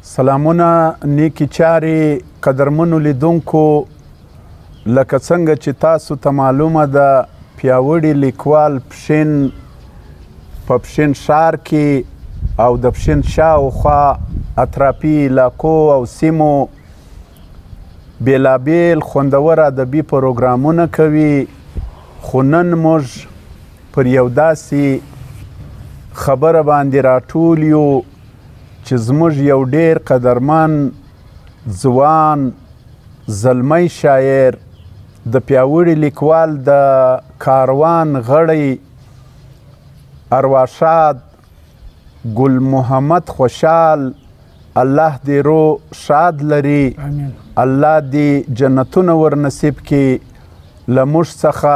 سلامونه نیکی چارې قدرمنو لیدونکو، لکه څنګه چې تاسو ته معلومه ده پیاوړي لیکوال پښین په پښین ښار کې او د پښین شاوخوا اطرافي علاقو او سیمو بېلابېل خوندور ادبي پروګرامونه کوي. خو نن موږ پر یو داسې خبره باندې راټول یو چې زموږ یو ډېر قدرمن ځوان زلمی شاعر د پیاوړي لیکوال د کاروان غړی ارواښاد ګل محمد خوشحال، الله دې روح شاد لري، الله دې جنتونه ورنصیب کړي. له موږ څخه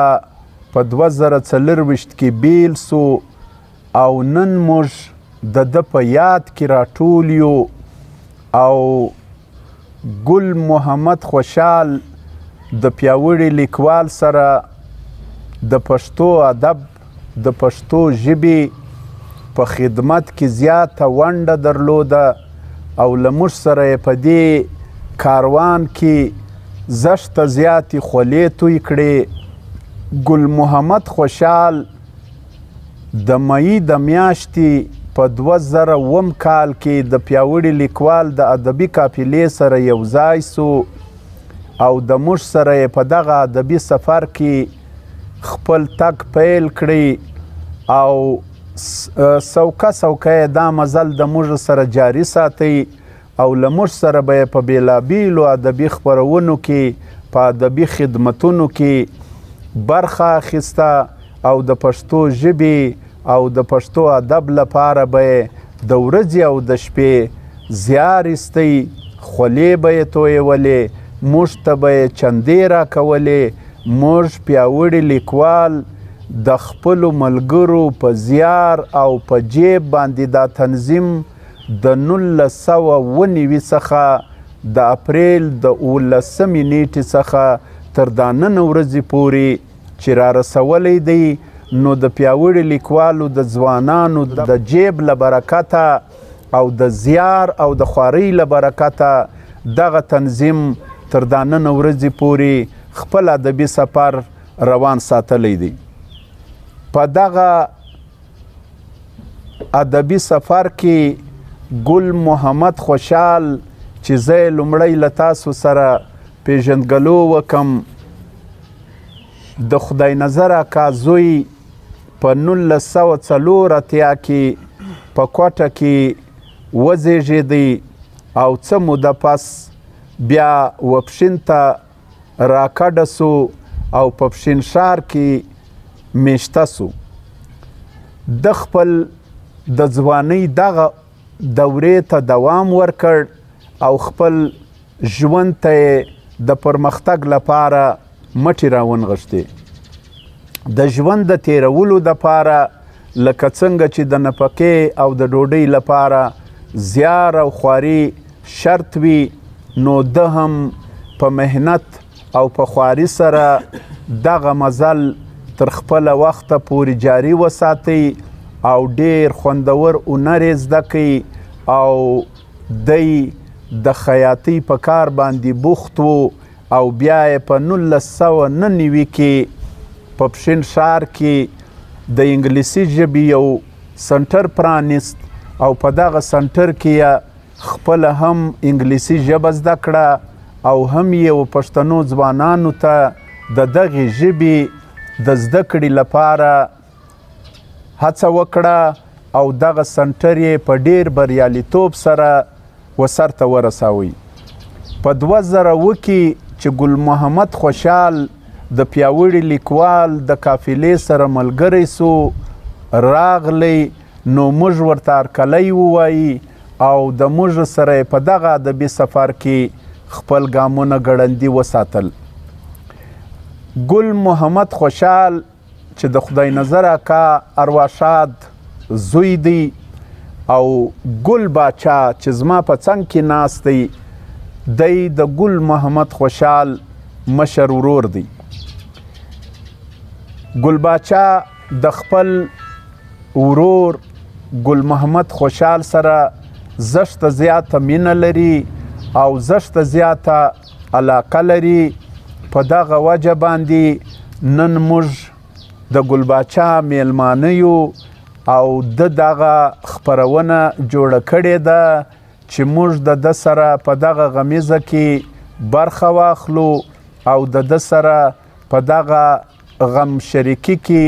په 2024 کې بیل سو او نن موږ د ده په یاد کې راټول یو او ګل محمد خوشحال د پیاوړي لیکوال سره د پښتو ادب د پښتو ژبې په خدمت کې زیاته ونډه درلوده او له موږ سره یې په دې کاروان کې زښته زیاتې خولې توی کړې. ګل محمد خوشحال د مئی د میاشتې په 2007 کال کې د پیاوړي لیکوال د ادبي قافلې سره یو ځای سو او د موږ سره یې په دغه ادبي سفر کې خپل تګ پیل کړی او سوکه یې دا مزل د موږ سره جاري ساتئ او له موږ سره به یې په بېلابېلو ادبي خپرونو کې په ادبي خدمتونو کې برخه اخیسته او د پښتو ژبې او د پښتو ادب لپاره به د ورځې او د شپې زیار ایستی، خولې به یې تویولې، موږ ته به یې چندې راکولې. موږ پیاوړي لیکوال د خپلو ملګرو په زیار او په جیب باندې دا تنظیم د 1990 څخه د اپریل د 19 نیټې څخه تر دا نن ورځې پورې چې را رسولی دی، نو د پیاوړي لیکوالو د ځوانانو د جیب له برکته او د زیار او د خوارۍ له برکته دغه تنظیم تر دا نن ورځې پورې خپل ادبي سفر روان ساتلی دی. په دغه ادبي سفر کې ګل محمد خوشحال چې زه یې لومړی له تاسو سره پیژندګلو وکم، د خدای نظر اکا زوی په 1984 کې په کوټه کې وزیږېدی او څه موده پس بیا وپښین ته راکډه سو او په پښین ښار کې میشته سو. د خپل د ځوانۍ دغه دورې ته دوام ورکړ او خپل ژوند ته یې د پرمختګ لپاره مټې راونغښتې. د ژوند د تیرولو دپاره لکه څنګه چې د نفقې او د ډوډۍ لپاره زیار او خواري شرط وي، نو ده هم په محنت او په خواري سره دغه مزل تر خپله وخته پورې جاري وساتئ او ډېر خوندور هنر یې زده کوي او دی د خیاطۍ په کار باندې بوخت و او بیا یې په 1999 کې په پښین ښار کې د انګلیسي ژبې یو سنټر پرانیست او په دغه سنټر کې یې خپله هم انګلیسي ژبه زده کړه او هم یې پښتنو ځوانانو ته د دغې ژبې د زده کړې لپاره هڅه وکړه او دغه سنټر یې په ډېر بریالیتوب سره وسرته ورساوی. په 2000 کې چې ګل محمد خوشحال د پیاوړي لیکوال د قافلې سره ملګری سو راغلی، نو موږ ورته هرکلی ووایي او د موږ سره په دغه ادبي سفر کې خپل ګامونه ګړندي وساتل. ګل محمد خوشحال چې د خدای نظر اکا ارواښاد زوی دی او ګل باچا چې زما په څنګ کې ناست دی، دی د ګل محمد خوشحال مشر ورور دی. ګل باچا د خپل ورور ګل محمد خوشحال سره زشته زیاته مینه لري او زشته زیاته علاقه لري. په دغه وجه باندې نن موږ د ګل باچا میلمانه یو او دغه خپرونه جوړه کړې ده چې موږ د ده سره په دغه غمیزه کې برخه واخلو او د ده سره په دغه غم شریکي کې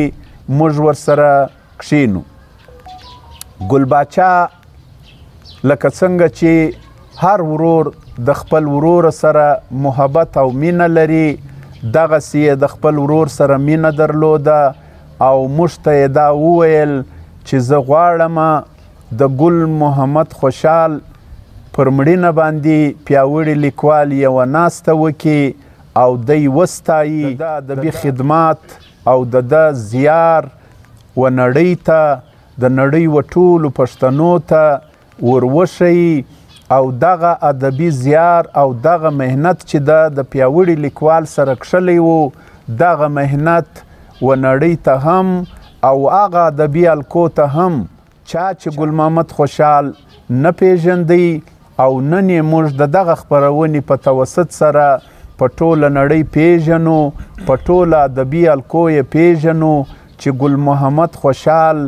موږ ورسره کښینو. ګل باچا لکه څنګه چې هر ورور د خپل ورور سره محبت او مینه لري دغسې یې د خپل ورور سره مینه درلوده او موږ ته یې دا وویل چې زه غواړم د ګل محمد خوشحال پر مړینه باندې پیاوړي لیکوال یوه ناسته وکړي او دی وستایي د ده ادبي خدمات او د ده زیار و نړۍ ته د نړۍ و ټولو پښتنو ته وروښیي او دغه ادبي زیار او دغه مهنت چې د پیاوړي لیکوال سره کښلی و دغه مهنت و نړۍ ته هم او هغه ادبي حلقو ته هم چا چې ګل محمد خوشحال نه پیژندی او نن یې موږ د دغه خپرونې په توسط سره په ټوله نړۍ پیژنو په ټوله ادبي حلقو یې پیژنو چې ګل محمد خوشحال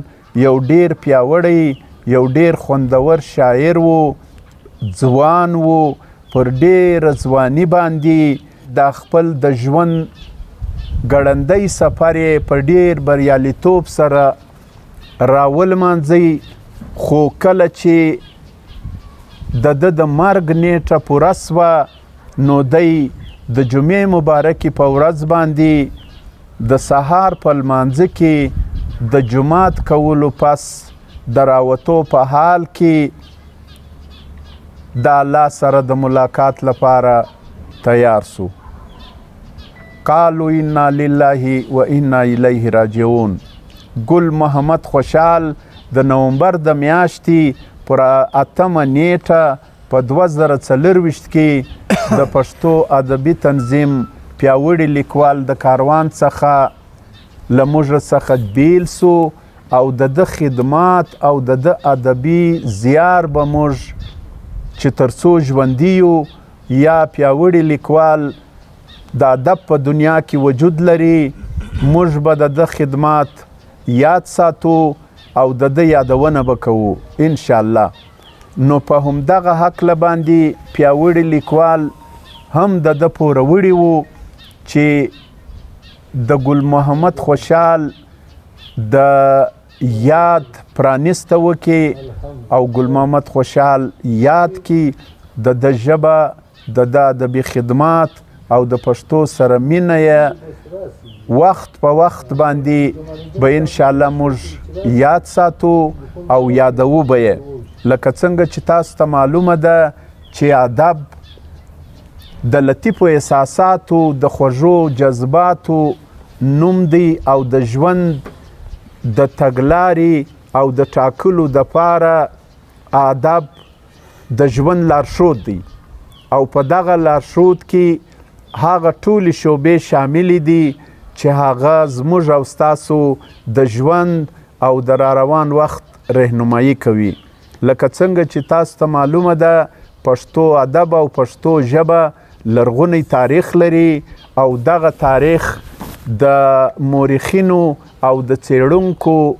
یو ډیر پیاوړی یو ډیر خوندور شاعر و ځوان و پر ډیره ځواني باندې د خپل د ژوند ګړندی سفر یې په ډیر بریالیتوب سره راولمانځئ خو کله چې د ده د مرګ نیټه پوره سوه نو دی د جمعې مبارکې په ورځ باندې د سهار په لمانځه کې د جماعت کولو پس د راوتو په حال کې د الله سره د ملاقات لپاره تیار سو. قالو انا لله و انا الیه راجعون. ګل محمد خوشحال د نومبر د میاشتې پر 8مه نیټه په 2024 کې د پښتو ادبي تنظیم پیاوړي لیکوال د کاروان څخه له موږ څخه بیل سو او د ده خدمات او د ده ادبي زیار به موږ چې تر څو ژوندي یو یا پیاوړي لیکوال د ادب په دنیا کې وجود لري موږ به د ده خدمات یاد ساتو او د ده یادونه به کوو انشاءالله. نو په همدغه هکله باندې پیاوړي لیکوال هم د ده پوروړي وو چې د ګل محمد خوشحال د یاد پرانسته وکړي او ګل محمد خوشحال یاد کړي د ده ژبه د ده ادبي خدمات او د پښتو سره مینه یې وخت په وخت باندې به انشاءالله موږ یاد ساتو او یادوو به یې. لکه څنګه چې تاسو ته معلومه ده چې ادب د لطیفو احساساتو د خوږو جذباتو نوم دی او د ژوند د تګلارې او د ټاکلو دپاره ادب د ژوند لارښود دی او په دغه لارښود کې هغه ټولې شعبې شاملې دي چې هغه زموږ او ستاسو د ژوند او د راروان وخت رهنمایي کوي. لکه څنګه چې تاسو ته معلومه ده پښتو ادب او پښتو ژبه لرغونی تاریخ لري او دغه تاریخ د مورخینو او د څېړونکو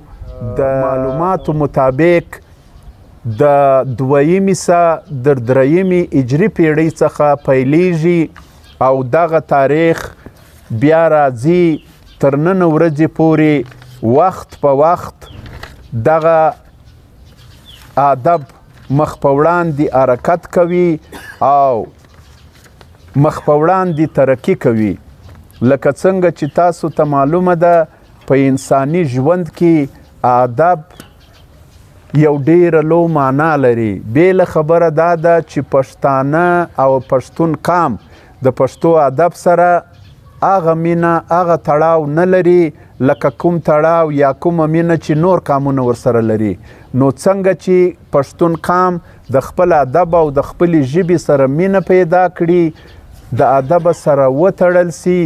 د معلوماتو مطابق د دویمې څخه تر درېیمې هجري پیړۍ څخه پیلیږي او دغه تاریخ بیا راځي تر نن ورځې پورې وخت په وخت دغه ادب مخ په وړاندې حرکت کوي او مخ په وړاندې ترقي کوي. لکه څنګه چې تاسو ته معلومه ده په انساني ژوند کې ادب یو ډیره لو معنا لري. بیله خبره دا ده چې پښتانه او پښتون قام د پښتو ادب سره هغه مینه هغه تړاو نه لري لکه کوم تړاو یا کومه مینه چې نور قامونه ورسره لري. نو څنګه چې پښتون قام د خپل ادب او د خپلې ژبې سره مینه پیدا کړي د ادب سره وتړل سي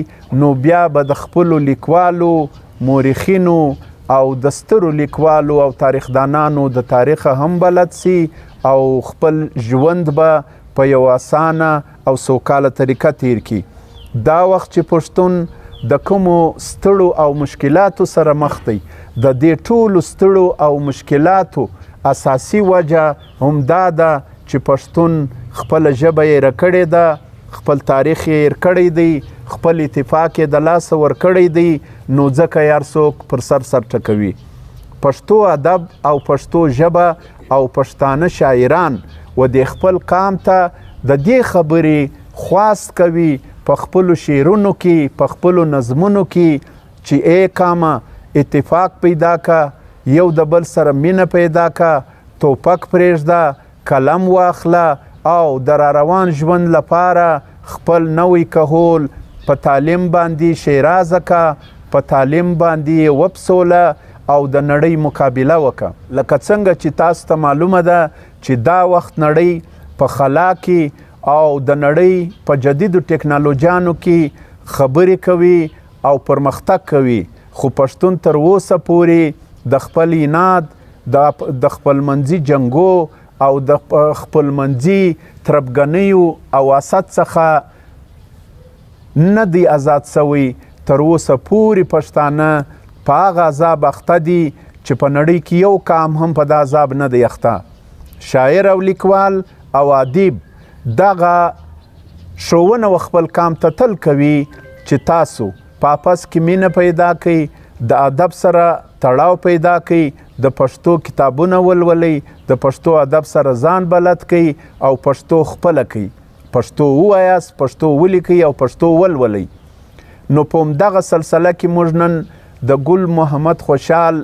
نو بیا به د خپلو لیکوالو مورخینو او د سترو لیکوالو او تاریخدانانو د تاریخ هم بلد سي او خپل ژوند به په یو اسانه او سوکاله طریقه تیر کړي. دا وخت چې پښتون د کومو ستړو او مشکلاتو سره مخ دی، د دې ټولو ستړو او مشکلاتو اساسي وجه همدا ده چې پښتون خپله ژبه یې هېره کړې ده، خپل تاریخ یې هېر کړی دی، خپل اتفاق یې د لاسه ورکړی دی، نو ځکه یې هر څوک پر سر ټکوي. پښتو ادب او پښتو ژبه او پښتانه شاعران و د خپل قام ته د دې خبرې خواست کوي په خپلو شعرونو کې، په خپلو نظمونو کې چې ای قامه اتفاق پیدا که، یو د بل سره مینه پیدا که، توپک پرېږده، قلم واخله او د راروان ژوند لپاره خپل نوی کهول په تعلیم باندې شیرازه که، په تعلیم باندې وپسوله او د نړۍ مقابله وکړه. لکه څنګه چې تاسو ته معلومه ده چې دا وخت نړۍ په خلا کې او د نړۍ په جدیدو ټکنالوژیانو کې خبرې کوي او پرمختګ کوي، خو پښتون تر اوسه پورې د خپل اناد، د خپلمنځي جنګو او د خپلمنځي تربګنیو او حسد څخه نه دی آزاد سوی. تر اوسه پورې پښتانه په هغه عذاب اخته دي چې په نړۍ کې یو قام هم په دا عذاب نه دی اخته. شاعر او لیکوال او ادیب دغه ښوونه خپل قام ته تل کوي چې تاسو په آپس کې مینه پیدا کړئ، د ادب سره تړاو پیدا کړئ، د پښتو کتابونه ولولئ، د پښتو ادب سره ځان بلد کړئ او پښتو خپله کړئ، پښتو ووایاست، پښتو ولیکئ او پښتو ولولئ. نو په همدغه سلسله کې موږ نن د ګل محمد خوشحال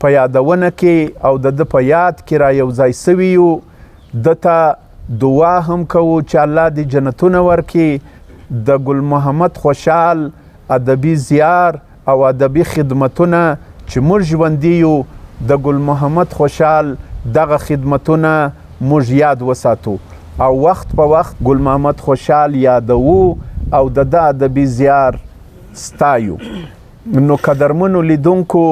په یادونه کې او د ده په یاد کې را یو ځای سوي یو. ده ته دعا هم کوو چې الله دې جنتونه ورکړي. د ګل محمد خوشحال ادبي زیار او ادبي خدمتونه چې موږ ژوندي یو، د ګل محمد خوشحال دغه خدمتونه موږ یاد وساتو او وخت په وخت ګل محمد خوشحال یادوو او د ده ادبي زیار ستایو. نو قدرمنو لیدونکو،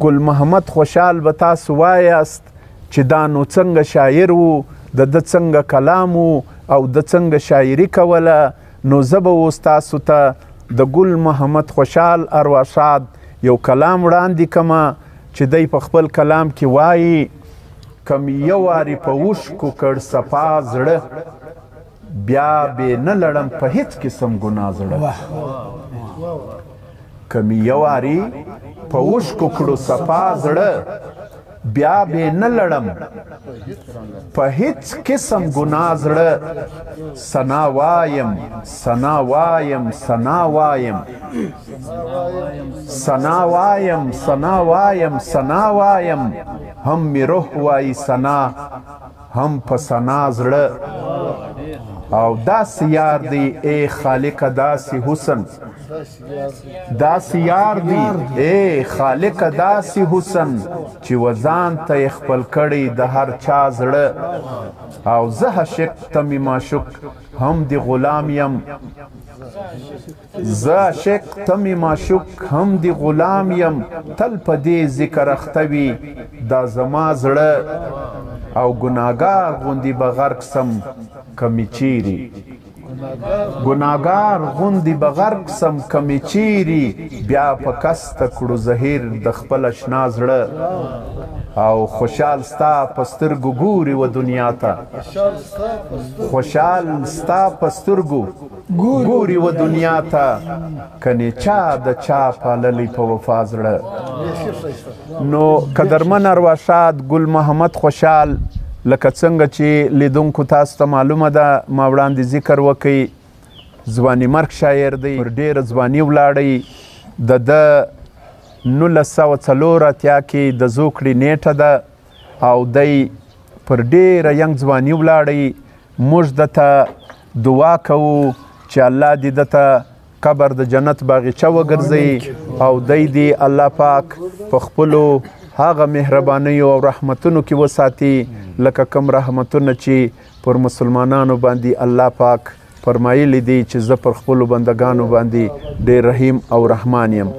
ګل محمد خوشحال به تاسو وایاست چې دا نو څنګه شاعر و، د ده څنګه کلام و او د څنګه شاعري کوله. نو زه به اوس تاسو ته د ګل محمد خوشحال ارواښاد یو کلام وړاندې کړمه چې دی په خپل کلام کې وایي: کم یو وارې په اوښکو کړ صفا زړه، بیا بې نه لړم په هیڅ قسم ګناه زړه. کم یو وارې په اوښکو کړو صفا زړه، بیا بې نه لړم په هیڅ قسم ګناه زړه. ثنا وایم ثنا وایم ثنا وایم ثنا وایم ثنا وایم ثنا وایم، هم می روح وایي ثنا، هم په ثنا زړه. او داسې یار دی ای خالقه داسې حسن، داسې یار دی ای خالقه داسې حسن، چې وځان ته یې خپل کړی د هر چا زړه. او زه عاشق ته مې معشوق هم د غلام یم، زه عاشق ته مې معشوق هم د غلام یم، تل په دې ذکر اخته وي دا زما زړه. او ګناهګار غوندې به غرق سم که مې چیرې، ګناهګار غوندې به غرق سم که مې چیرې، بیا په کسته کړو زهیر د خپل اشنا زړه. او خوشحال ستا په سترګو ګوري و دنیا ته، خوشحال ستا په سترګو ګوري و دنیا ته، کنې چا د چا پاللی په وفا زړه. نو قدرمن ارواښاد ګل محمد خوشحال، لکه څنګه چې لیدونکو تاسو ته معلومه ده، ما وړاندې ذکر وکړئ، ځواني مرګ شاعر دی، پر ډېره ځواني ولاړی. د ده 1984 کې د زوکړې نیټه ده او دی پر ډېره ینګ ځواني ولاړی. موږ ده ته دعا کوو چې الله دې ده ته قبر د جنت باغچه وګرځوي او دی دې الله پاک په خپلو هغه مهربانیو او رحمتونو کې وساتي لکه کوم رحمتونه چې پر مسلمانانو باندې الله پاک فرمایلی دی چې زه پر خپلو بندګانو باندې ډېر رحیم او رحمان یم.